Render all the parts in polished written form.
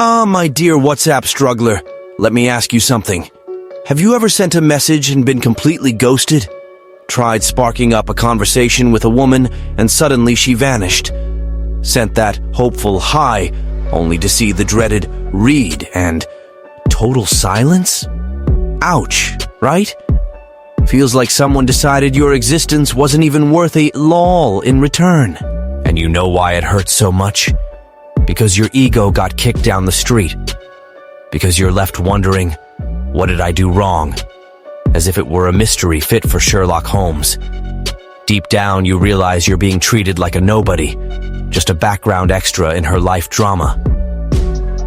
My dear WhatsApp struggler, let me ask you something. Have you ever sent a message and been completely ghosted? Tried sparking up a conversation with a woman and suddenly she vanished? Sent that hopeful hi, only to see the dreaded read and total silence? Ouch, right? Feels like someone decided your existence wasn't even worth a lol in return. And you know why it hurts so much? Because your ego got kicked down the street. Because you're left wondering, what did I do wrong? As if it were a mystery fit for Sherlock Holmes. Deep down, you realize you're being treated like a nobody, just a background extra in her life drama.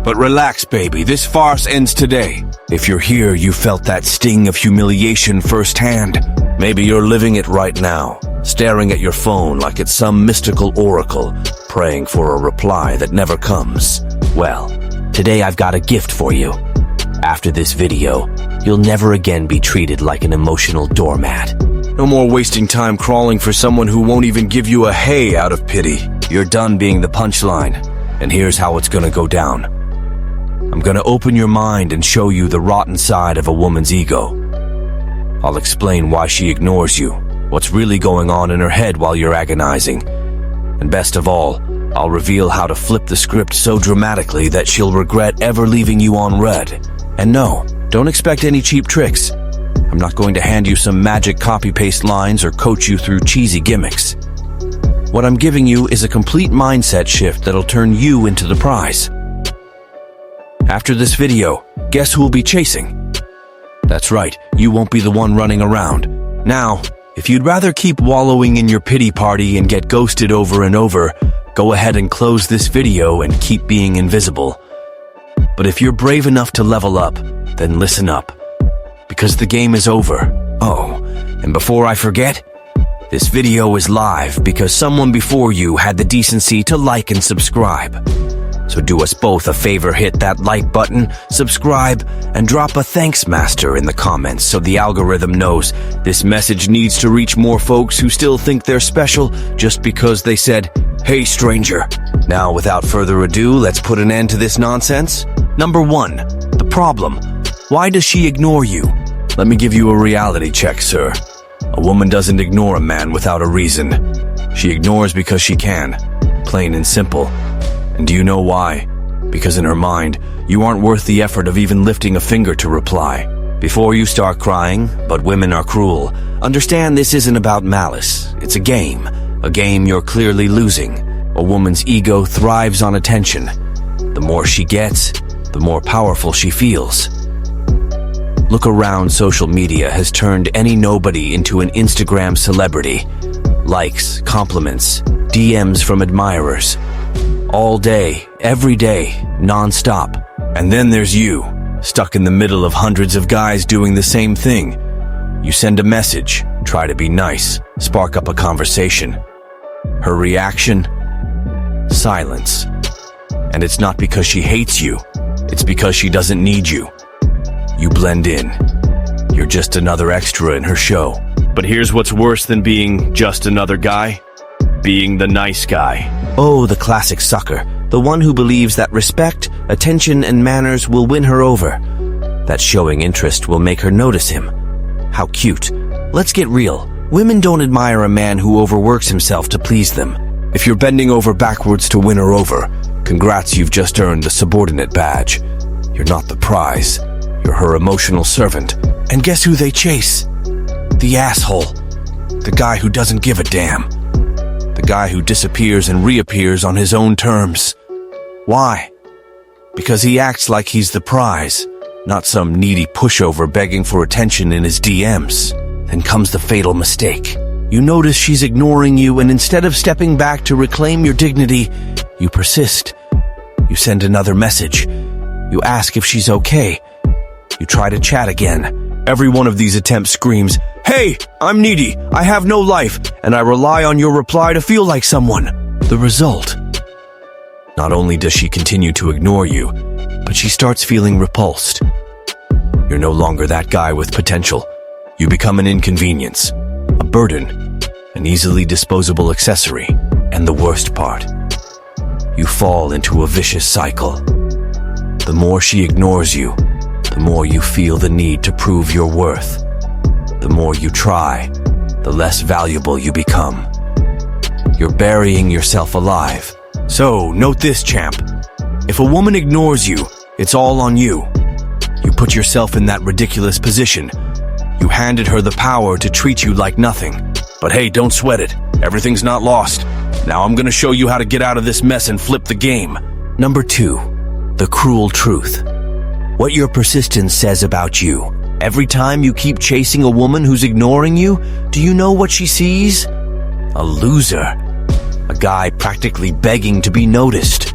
But relax, baby, this farce ends today. If you're here, you felt that sting of humiliation firsthand. Maybe you're living it right now, staring at your phone like it's some mystical oracle, praying for a reply that never comes. Well, today I've got a gift for you. After this video, you'll never again be treated like an emotional doormat. No more wasting time crawling for someone who won't even give you a hey out of pity. You're done being the punchline, and here's how it's gonna go down. I'm gonna open your mind and show you the rotten side of a woman's ego. I'll explain why she ignores you, what's really going on in her head while you're agonizing. And best of all, I'll reveal how to flip the script so dramatically that she'll regret ever leaving you on red. And no, don't expect any cheap tricks. I'm not going to hand you some magic copy-paste lines or coach you through cheesy gimmicks. What I'm giving you is a complete mindset shift that'll turn you into the prize. After this video, guess who'll be chasing? That's right, you won't be the one running around. Now, if you'd rather keep wallowing in your pity party and get ghosted over and over, go ahead and close this video and keep being invisible. But if you're brave enough to level up, then listen up. Because the game is over. Oh, and before I forget, this video is live because someone before you had the decency to like and subscribe. So do us both a favor, hit that like button, subscribe, and drop a thanks master in the comments so the algorithm knows this message needs to reach more folks who still think they're special just because they said, "Hey stranger." Now without further ado, let's put an end to this nonsense. Number 1, the problem. Why does she ignore you? Let me give you a reality check, sir. A woman doesn't ignore a man without a reason. She ignores because she can, plain and simple. And do you know why? Because in her mind, you aren't worth the effort of even lifting a finger to reply. Before you start crying, but women are cruel, understand this isn't about malice. It's a game you're clearly losing. A woman's ego thrives on attention. The more she gets, the more powerful she feels. Look around, social media has turned any nobody into an Instagram celebrity. Likes, compliments, DMs from admirers. All day, every day, non-stop. And then there's you, stuck in the middle of hundreds of guys doing the same thing. You send a message, try to be nice, spark up a conversation. Her reaction? Silence. And it's not because she hates you, it's because she doesn't need you. You blend in. You're just another extra in her show. But here's what's worse than being just another guy. Being the nice guy. Oh, the classic sucker. The one who believes that respect, attention, and manners will win her over. That showing interest will make her notice him. How cute. Let's get real. Women don't admire a man who overworks himself to please them. If you're bending over backwards to win her over, congrats, you've just earned the subordinate badge. You're not the prize. You're her emotional servant. And guess who they chase? The asshole. The guy who doesn't give a damn. The guy who disappears and reappears on his own terms. Why? Because he acts like he's the prize, not some needy pushover begging for attention in his DMs. Then comes the fatal mistake. You notice she's ignoring you, and instead of stepping back to reclaim your dignity, you persist. You send another message. You ask if she's okay. You try to chat again. Every one of these attempts screams, "Hey, I'm needy, I have no life, and I rely on your reply to feel like someone." The result? Not only does she continue to ignore you, but she starts feeling repulsed. You're no longer that guy with potential. You become an inconvenience, a burden, an easily disposable accessory. And the worst part, you fall into a vicious cycle. The more she ignores you, the more you feel the need to prove your worth. The more you try, the less valuable you become. You're burying yourself alive. So, note this, champ. If a woman ignores you, it's all on you. You put yourself in that ridiculous position. You handed her the power to treat you like nothing. But hey, don't sweat it. Everything's not lost. Now I'm gonna show you how to get out of this mess and flip the game. Number 2, the cruel truth. What your persistence says about you. Every time you keep chasing a woman who's ignoring you, do you know what she sees? A loser. A guy practically begging to be noticed.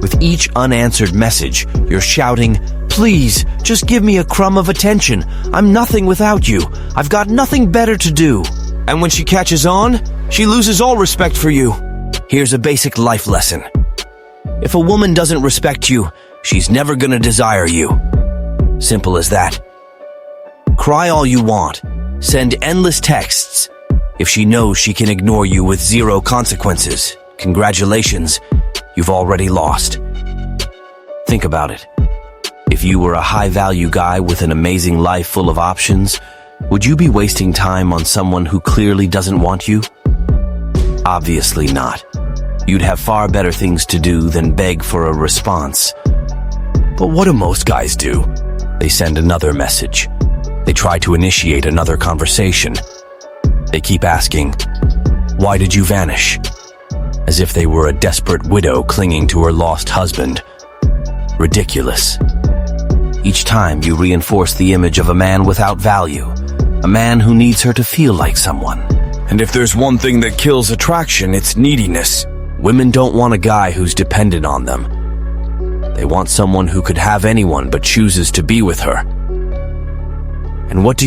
With each unanswered message, you're shouting, "Please, just give me a crumb of attention. I'm nothing without you. I've got nothing better to do." And when she catches on, she loses all respect for you. Here's a basic life lesson. If a woman doesn't respect you, she's never gonna desire you. Simple as that. Cry all you want. Send endless texts. If she knows she can ignore you with zero consequences, congratulations, you've already lost. Think about it. If you were a high-value guy with an amazing life full of options, would you be wasting time on someone who clearly doesn't want you? Obviously not. You'd have far better things to do than beg for a response. But what do most guys do? They send another message. They try to initiate another conversation. They keep asking, "Why did you vanish?" As if they were a desperate widow clinging to her lost husband. Ridiculous. Each time you reinforce the image of a man without value, a man who needs her to feel like someone. And if there's one thing that kills attraction, it's neediness. Women don't want a guy who's dependent on them. They want someone who could have anyone but chooses to be with her. And what do?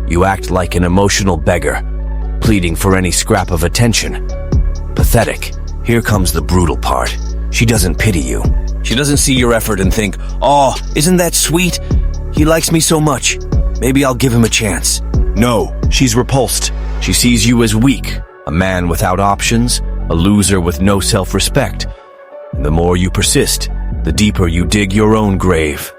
You act like an emotional beggar, pleading for any scrap of attention. Pathetic. Here comes the brutal part. She doesn't pity you. She doesn't see your effort and think, "Oh, isn't that sweet? He likes me so much. Maybe I'll give him a chance." No, she's repulsed. She sees you as weak, a man without options, a loser with no self-respect. And the more you persist, the deeper you dig your own grave.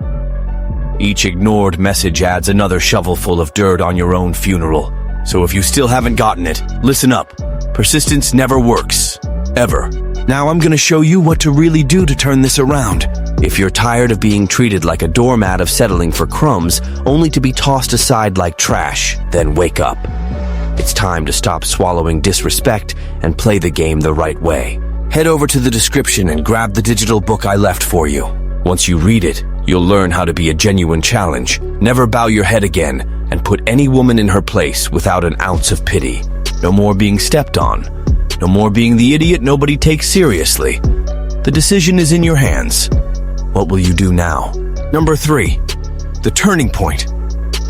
Each ignored message adds another shovelful of dirt on your own funeral. So if you still haven't gotten it, listen up. Persistence never works. Ever. Now I'm gonna show you what to really do to turn this around. If you're tired of being treated like a doormat, of settling for crumbs, only to be tossed aside like trash, then wake up. It's time to stop swallowing disrespect and play the game the right way. Head over to the description and grab the digital book I left for you. Once you read it, you'll learn how to be a genuine challenge, never bow your head again, and put any woman in her place without an ounce of pity. No more being stepped on. No more being the idiot nobody takes seriously. The decision is in your hands. What will you do now? Number 3, the turning point.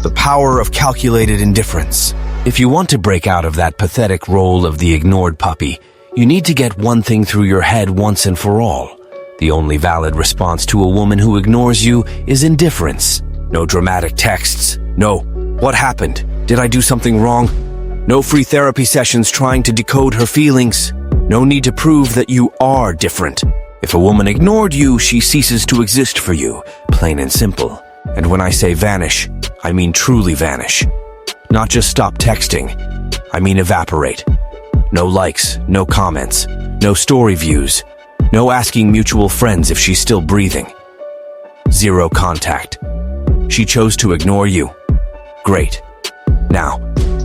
The power of calculated indifference. If you want to break out of that pathetic role of the ignored puppy, you need to get one thing through your head once and for all. The only valid response to a woman who ignores you is indifference. No dramatic texts. No, "What happened? Did I do something wrong?" No free therapy sessions trying to decode her feelings. No need to prove that you are different. If a woman ignored you, she ceases to exist for you, plain and simple. And when I say vanish, I mean truly vanish. Not just stop texting, I mean evaporate. No likes, no comments, no story views, no asking mutual friends if she's still breathing. Zero contact. She chose to ignore you. Great. Now,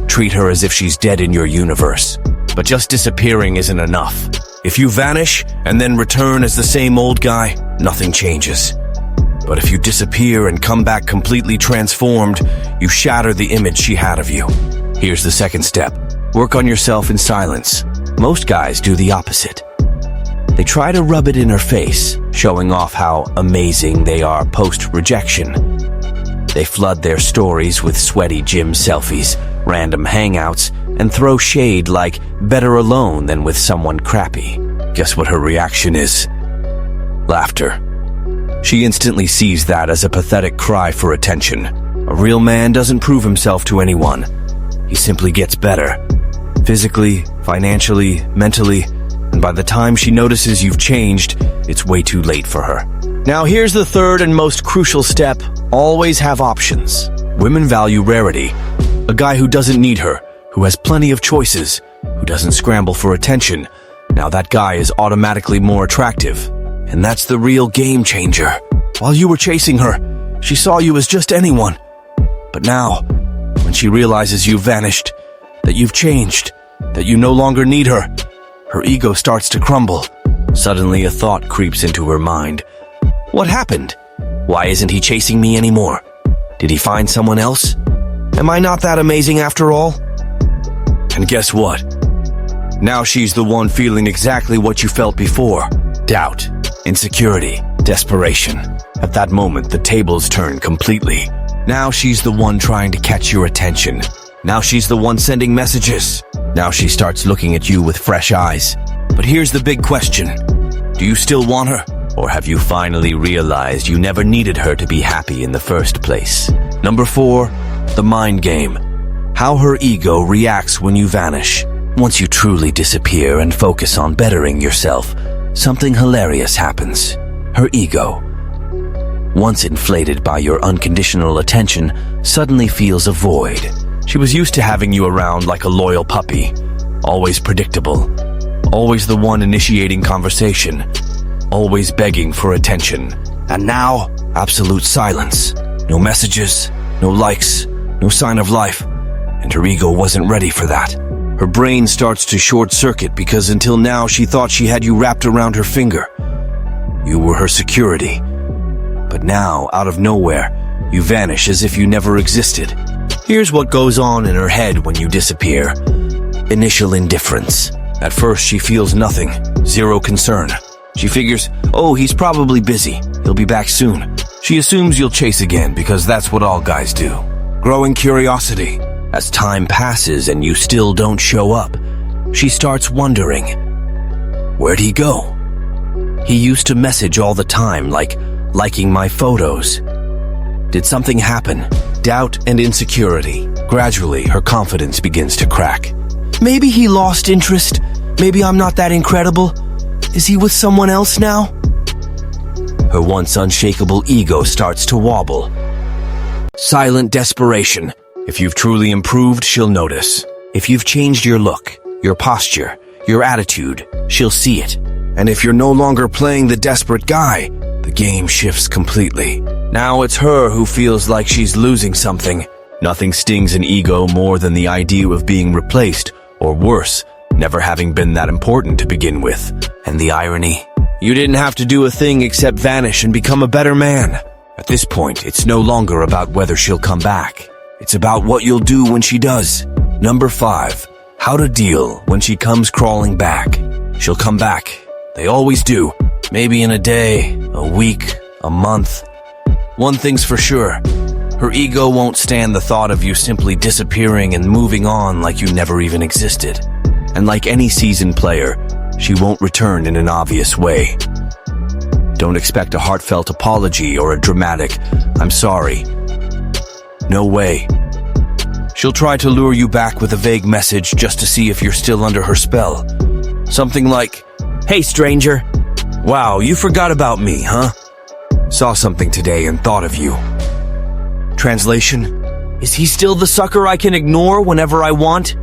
treat her as if she's dead in your universe. But just disappearing isn't enough. If you vanish and then return as the same old guy, nothing changes. But if you disappear and come back completely transformed, you shatter the image she had of you. Here's the second step. Work on yourself in silence. Most guys do the opposite. They try to rub it in her face, showing off how amazing they are post-rejection. They flood their stories with sweaty gym selfies, random hangouts, and throw shade like better alone than with someone crappy. Guess what her reaction is? Laughter. She instantly sees that as a pathetic cry for attention. A real man doesn't prove himself to anyone. He simply gets better. Physically, financially, mentally, and by the time she notices you've changed, it's way too late for her. Now here's the third and most crucial step. Always have options. Women value rarity. A guy who doesn't need her, who has plenty of choices, who doesn't scramble for attention. Now that guy is automatically more attractive. And that's the real game changer. While you were chasing her, she saw you as just anyone. But now, when she realizes you've vanished, that you've changed, that you no longer need her, her ego starts to crumble. Suddenly a thought creeps into her mind. What happened? Why isn't he chasing me anymore? Did he find someone else? Am I not that amazing after all? And guess what? Now she's the one feeling exactly what you felt before. Doubt, insecurity, desperation. At that moment, the tables turn completely. Now she's the one trying to catch your attention. Now she's the one sending messages. Now she starts looking at you with fresh eyes. But here's the big question. Do you still want her? Or have you finally realized you never needed her to be happy in the first place? Number 4, the mind game. How her ego reacts when you vanish. Once you truly disappear and focus on bettering yourself, something hilarious happens. Her ego, once inflated by your unconditional attention, suddenly feels a void. She was used to having you around like a loyal puppy, always predictable, always the one initiating conversation, always begging for attention. And now, absolute silence. No messages, no likes, no sign of life. And her ego wasn't ready for that. Her brain starts to short-circuit because until now she thought she had you wrapped around her finger. You were her security. But now, out of nowhere, you vanish as if you never existed. Here's what goes on in her head when you disappear. Initial indifference. At first, she feels nothing, zero concern. She figures, oh, he's probably busy. He'll be back soon. She assumes you'll chase again because that's what all guys do. Growing curiosity. As time passes and you still don't show up, she starts wondering, where'd he go? He used to message all the time, like liking my photos. Did something happen? Doubt and insecurity. Gradually, her confidence begins to crack. Maybe he lost interest. Maybe I'm not that incredible. Is he with someone else now? Her once unshakable ego starts to wobble. Silent desperation. If you've truly improved, she'll notice. If you've changed your look, your posture, your attitude, she'll see it. And if you're no longer playing the desperate guy, the game shifts completely. Now it's her who feels like she's losing something. Nothing stings an ego more than the idea of being replaced, or worse, never having been that important to begin with. And the irony? You didn't have to do a thing except vanish and become a better man. At this point, it's no longer about whether she'll come back. It's about what you'll do when she does. Number 5, how to deal when she comes crawling back. She'll come back. They always do. Maybe in a day, a week, a month. One thing's for sure. Her ego won't stand the thought of you simply disappearing and moving on like you never even existed. And like any seasoned player, she won't return in an obvious way. Don't expect a heartfelt apology or a dramatic, "I'm sorry." No way. She'll try to lure you back with a vague message just to see if you're still under her spell. Something like, "Hey stranger, wow, you forgot about me, huh? Saw something today and thought of you." Translation, is he still the sucker I can ignore whenever I want?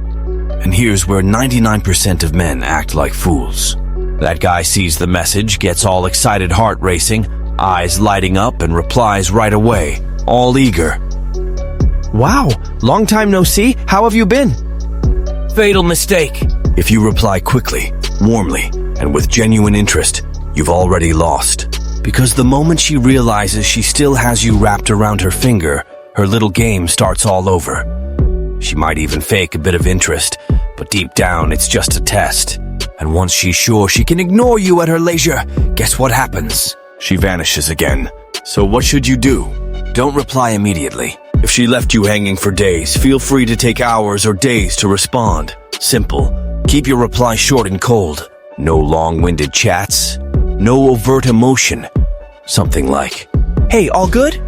And here's where 99% of men act like fools. That guy sees the message, gets all excited, heart racing, eyes lighting up, and replies right away, all eager. "Wow, long time no see, how have you been?" Fatal mistake. If you reply quickly, warmly, and with genuine interest, you've already lost. Because the moment she realizes she still has you wrapped around her finger, her little game starts all over. She might even fake a bit of interest, but deep down it's just a test. And once she's sure she can ignore you at her leisure, guess what happens? She vanishes again. So what should you do? Don't reply immediately. If she left you hanging for days, feel free to take hours or days to respond. Simple. Keep your reply short and cold. No long-winded chats. No overt emotion. Something like, "Hey, all good?"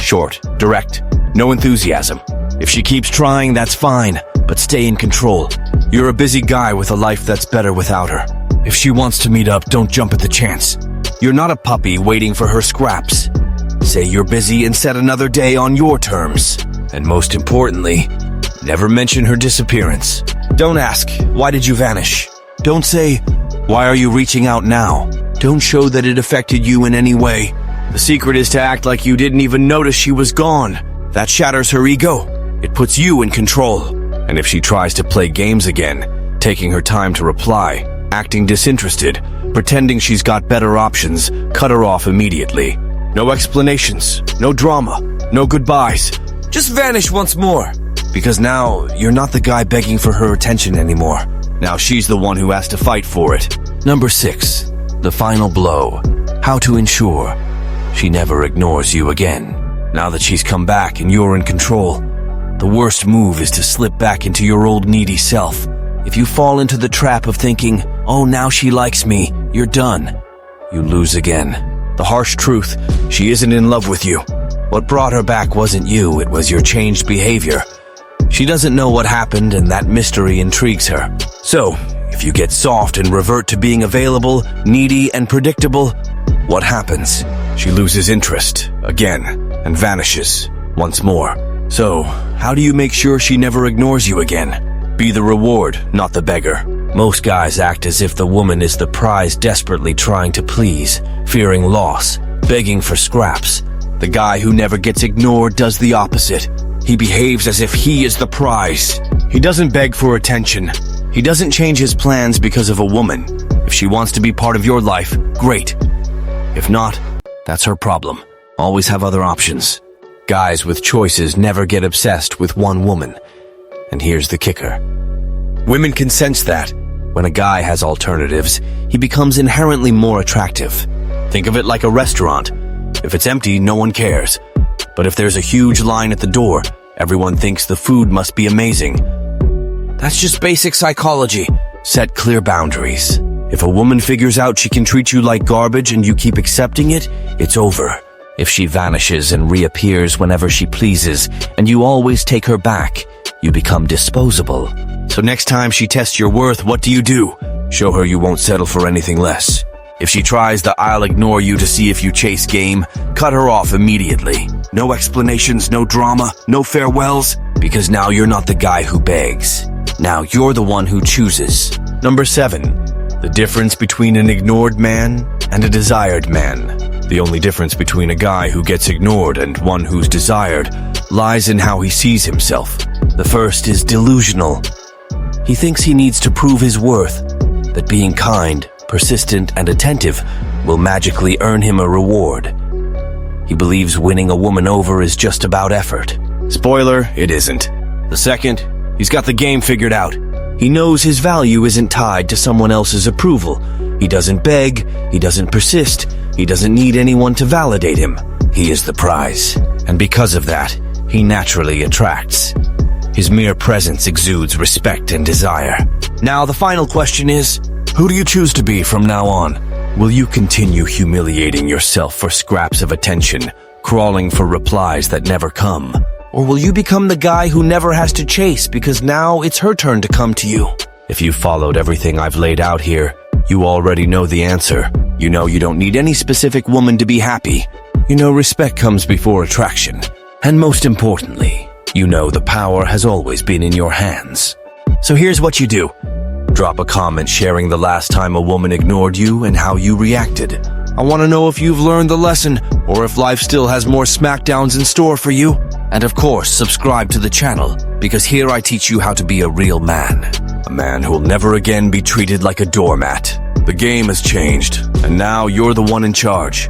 Short, direct, no enthusiasm. If she keeps trying, that's fine, but stay in control. You're a busy guy with a life that's better without her. If she wants to meet up, don't jump at the chance. You're not a puppy waiting for her scraps. Say you're busy and set another day on your terms. And most importantly, never mention her disappearance. Don't ask, why did you vanish? Don't say, why are you reaching out now? Don't show that it affected you in any way. The secret is to act like you didn't even notice she was gone. That shatters her ego. It puts you in control. And if she tries to play games again, taking her time to reply, acting disinterested, pretending she's got better options, cut her off immediately. No explanations, no drama, no goodbyes. Just vanish once more. Because now, you're not the guy begging for her attention anymore. Now she's the one who has to fight for it. Number 6. The final blow. How to ensure she never ignores you again. Now that she's come back and you're in control, the worst move is to slip back into your old needy self. If you fall into the trap of thinking, oh, now she likes me, you're done. You lose again. The harsh truth, she isn't in love with you. What brought her back wasn't you, it was your changed behavior. She doesn't know what happened, and that mystery intrigues her. So, if you get soft and revert to being available, needy, and predictable, what happens? She loses interest, again, and vanishes, once more. So, how do you make sure she never ignores you again? Be the reward, not the beggar. Most guys act as if the woman is the prize desperately trying to please, fearing loss, begging for scraps. The guy who never gets ignored does the opposite. He behaves as if he is the prize. He doesn't beg for attention. He doesn't change his plans because of a woman. If she wants to be part of your life, great. If not, that's her problem. Always have other options. Guys with choices never get obsessed with one woman. And here's the kicker. Women can sense that. When a guy has alternatives, he becomes inherently more attractive. Think of it like a restaurant. If it's empty, no one cares. But if there's a huge line at the door, everyone thinks the food must be amazing. That's just basic psychology. Set clear boundaries. If a woman figures out she can treat you like garbage and you keep accepting it, it's over. If she vanishes and reappears whenever she pleases, and you always take her back, you become disposable. So next time she tests your worth, what do? Show her you won't settle for anything less. If she tries the I'll ignore you to see if you chase game, cut her off immediately. No explanations, no drama, no farewells, because now you're not the guy who begs. Now you're the one who chooses. Number 7. The difference between an ignored man and a desired man. The only difference between a guy who gets ignored and one who's desired lies in how he sees himself. The first is delusional. He thinks he needs to prove his worth, that being kind, persistent, and attentive will magically earn him a reward. He believes winning a woman over is just about effort. Spoiler, it isn't. The second, he's got the game figured out. He knows his value isn't tied to someone else's approval. He doesn't beg, he doesn't persist, he doesn't need anyone to validate him. He is the prize. And because of that, he naturally attracts. His mere presence exudes respect and desire. Now the final question is, who do you choose to be from now on? Will you continue humiliating yourself for scraps of attention, crawling for replies that never come? Or will you become the guy who never has to chase because now it's her turn to come to you? If you followed everything I've laid out here, you already know the answer. You know you don't need any specific woman to be happy. You know respect comes before attraction. And most importantly, you know the power has always been in your hands. So here's what you do. Drop a comment sharing the last time a woman ignored you and how you reacted. I want to know if you've learned the lesson or if life still has more smackdowns in store for you. And of course, subscribe to the channel because here I teach you how to be a real man. A man who will never again be treated like a doormat. The game has changed and now you're the one in charge.